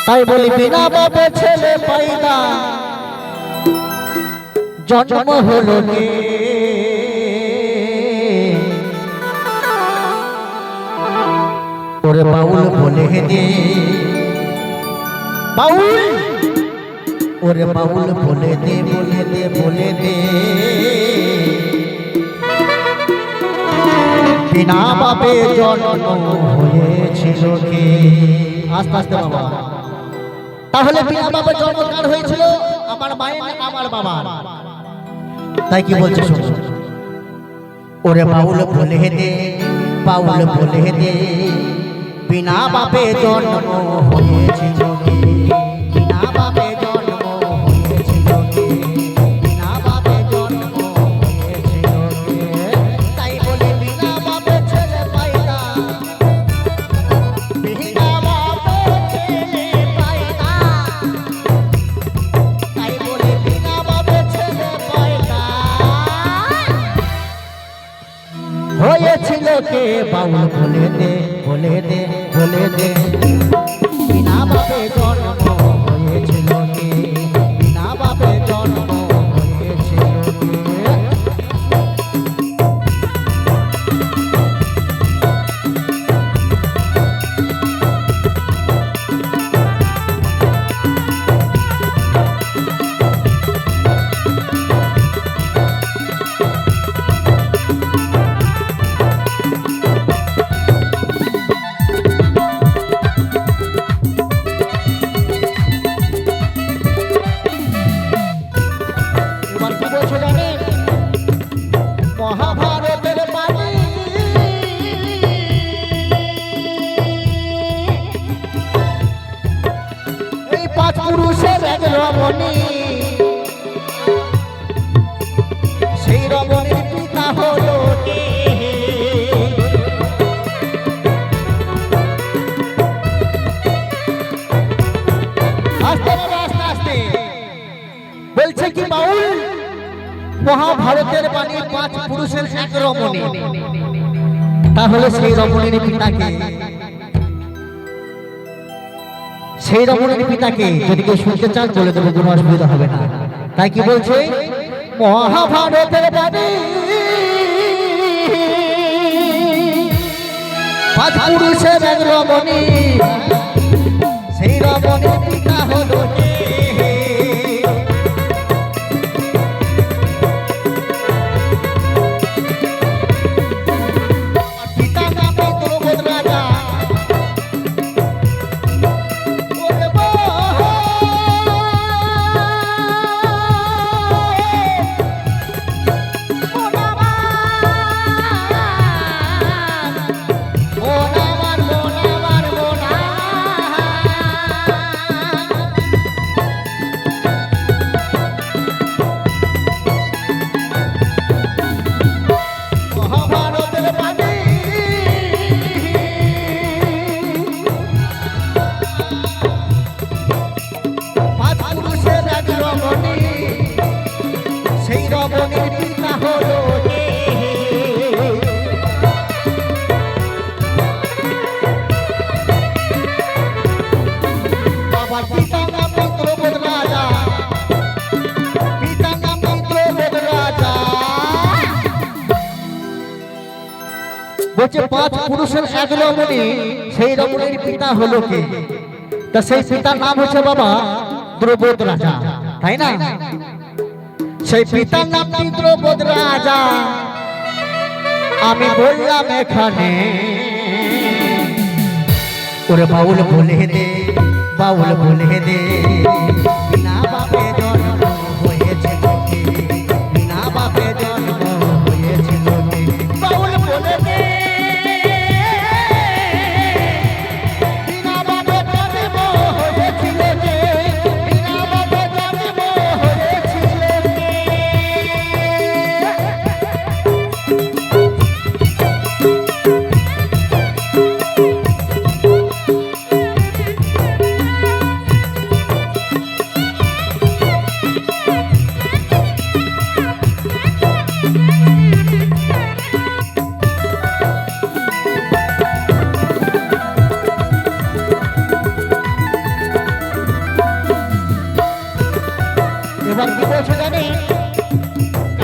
তাই বলি বিনা বাপে ছেলে পাইদা জন্ম হলো কে? ওরে বাউল বলে দে বাউল, ওরে বাউল বলে দে বলে দে বলে দে বিনা বাপে জন্ম হয়েছিল কে? আস্তে আস্তে বাবা। তাহলে বিনা বাপে জন্ম কার হয়েছিল? আমার মায়ের, আমার বাবা। তাই কি বলছে শুনো, ওরে বাউল বলে দে বাউল বলে দে বিনা বাপে জন্ম হয়েছিল কে? বিনা বাপে জন্ম হয়েছিল কে? বিনা বাপে জন্ম হয়েছিল কে? তাই বলে বিনা বাপে ছেলে পাইদা, বিনা বাপে ছেলে পাইদা, তাই বলে বিনা বাপে ছেলে পাইদা হয়েছিল কে? বাউল বলে দে বলে দে বলে দে বিনা বাপে জন্ম হয়েছিল কে? বিনা বাপে জন্ম হয়েছিল কে? মহাভারতের বাণী এই পাঁচ পুরুষের এক রমণী, সেই রমণীর পিতা হলো কে? আস্তে আস্তে আস্তে বলছে কি বাউল, মহাভারতের বাণী পাঁচ পুরুষের এক রমণী, তাহলে সেই রমণীর পিতাকে, সেই রমণীর পিতাকে যদি কেউ শুনতে চান বলে দেবো, কোনো অসুবিধা হবে না। তাই কি বলছে, মহাভারতের বাণী পাঁচ পুরুষের এক রমণী, সেই রমণীর পিতা হলো কে? বলছে পাঁচ পুরুষের এক রমণী, সেই রমণীর পিতা হলো কে? তা সেই পিতার নাম হচ্ছে বাবা দ্রৌপদ রাজা, তাই না? সেই পিতার নাম দ্রৌপদ রাজা। আমি বললাম এখানে, ওরে বাউল বলে দে বাউল বলে দে বিনা বাপে জন্ম হয়েছিল কে? বিনা বাপে জন্ম হয়েছিল কে? বাউল বলে দে বিনা বাপে জন্ম হয়েছিল কে? বিনা বাপে জন্ম হয়েছিল কে?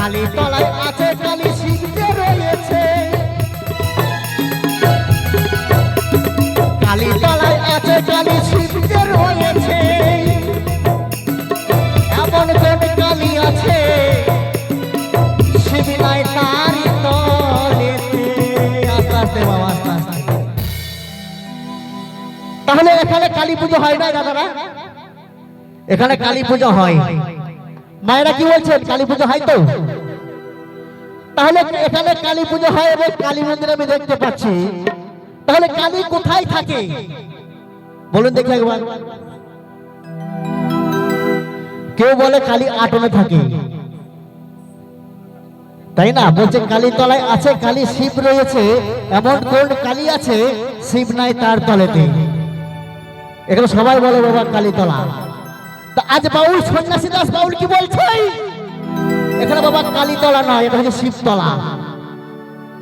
কালী তলায় আছে কালী শিব যে রয়েছে, কালী তলায় আছে কালী শিব যে রয়েছে, এমন কোন কালী আছে শিব নাই তারি তলেতে। আস্তে আস্তে বাবা, আস্তে আস্তে। তাহলে এখানে কালী পুজো হয় না দাদারা? এখানে কালী পুজো হয়। মায়েরা কি বলছেন, কালী পুজো হয় তো? তাহলে এখানে কালী পুজো হয় এবং কালী মন্দির আমি দেখতে পাচ্ছি। তাহলে কালী কোথায় থাকে বলুন দেখি একবার। কেউ বলে কালী আটনে থাকে, তাই না? বলছে কালী তলায় আছে কালী শিব রয়েছে, এমন কোন কালী আছে শিব নাই তার তলেতে। এখানে সবাই বলে বাবা কালীতলা। তা আজ বাউল সন্ন্যাসী দাস বাউল কি বলছে? এখানে বাবা কালীতলা নয়, এটা হচ্ছে শিবতলা,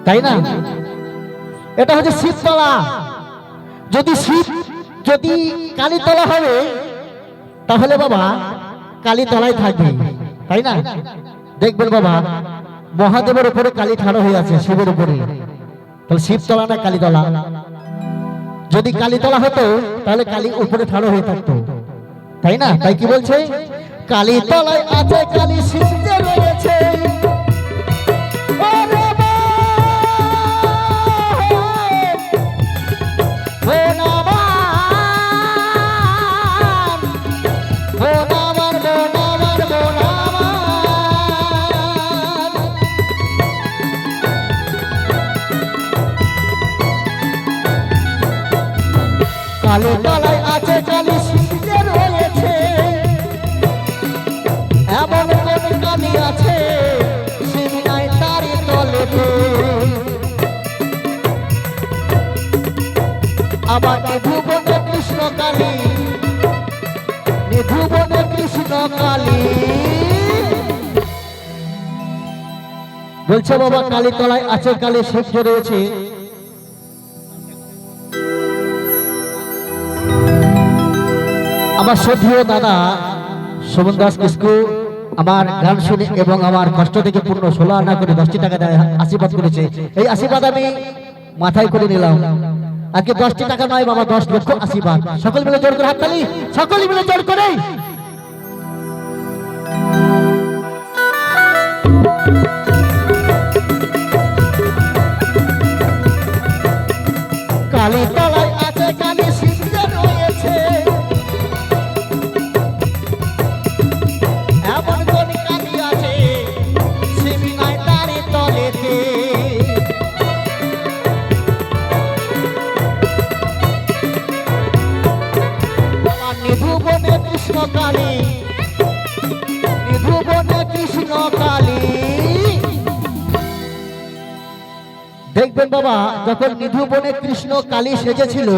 তাই না? এটা হচ্ছে শিবতলা। যদি কালীতলা হবে তাহলে বাবা কালীতলায় থাকবে, তাই না? দেখবেন বাবা মহাদেবের উপরে কালী ঠাড়ো হয়ে আছে শিবের উপরে, তাহলে শিবতলা না কালীতলা? যদি কালীতলা হতো তাহলে কালী উপরে ঠাড়ো হয়ে থাকতো, তাই না? তাই কি বলছে, কালী তলায় আছে কালী শিব যে রয়েছে, কালী তলায় আছে কালী শিব যে রয়েছে, এমন কোন কালী আছে শিব নাই তারি তলেতে। আবার নিধুবনে কৃষ্ণ কালী, নিধুবনে কৃষ্ণ কালী বলছে বাবা কালী তলায় আছে কালী শিব যে রয়েছে। আমার শ্রদ্ধেয় দাদা শোভন দাস কিসকু আমার গান শুনে এবং আমার কষ্ট থেকে পূর্ণ 16 আনা করে 10টি টাকা দেয় আশীর্বাদ করেছে। এই আশীর্বাদ আমি মাথায় করে নিলাম। আজকে 10টি টাকা নয় বাবা, 10 লক্ষ আশীর্বাদ। সকল মিলে জোর করে হাততালি, সকল মিলে জোর করে। কালী তলায় আছে কালী শিব যে রয়েছে, এমন কোন কালী আছে শিব নাই তারি তলেতে। নিধুবনে কৃষ্ণ কালী, নিধুবনে কৃষ্ণ কালী। দেখবেন বাবা যখন নিধুবনে কৃষ্ণ কালী সেজেছিল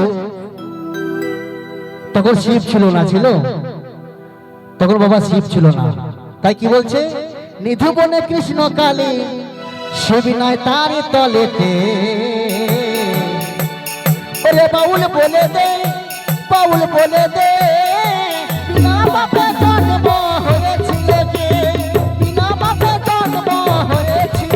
তখন শিব ছিল না, ছিল তখন বাবা শিব ছিল না। তাই কি বলছে, নিধুবনে কৃষ্ণ কালী শিব নাই তারি তলেতে। ওরে বাউল বলে দে, বাউল বলে দে, বিনা বাপে জন্ম হয়েছিল কে, বিনা বাপে জন্ম হয়েছিল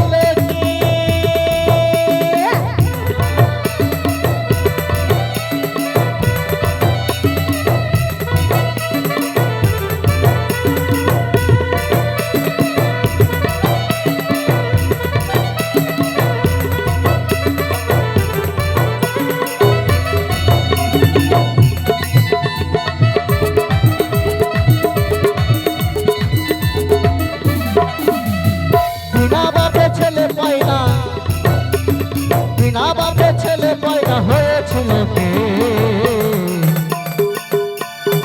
কে।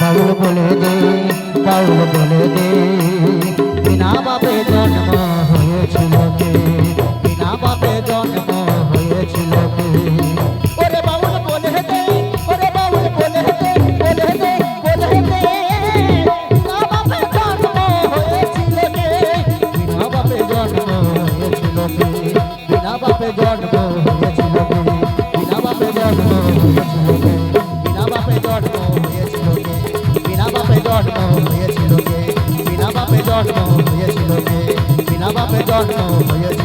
বাউল বলে দে, বাউল বলে দে, বিনা বাপে জন্ম হয়েছিল কে, বিনা বাপে জন্ম হয়েছিল কে। ওরে বাউল বলে দে, ওরে বাউল বলে দে, বলে দে, বলে দে, বিনা বাপে জন্ম হয়েছিল কে, বিনা বাপে জন্ম হয়েছিল কে, বিনা বাপে জন্ম হয়েছিল কে, বিনা বাপে জন্ম হয়েছিল কে, বিনা বাপে জন্ম হয়েছিল কে, বিনা বাপে জন্ম হয়েছিল কে, বিনা বাপে জন্ম হয়েছিল কে, বিনা বাপে জন্ম হয়েছিল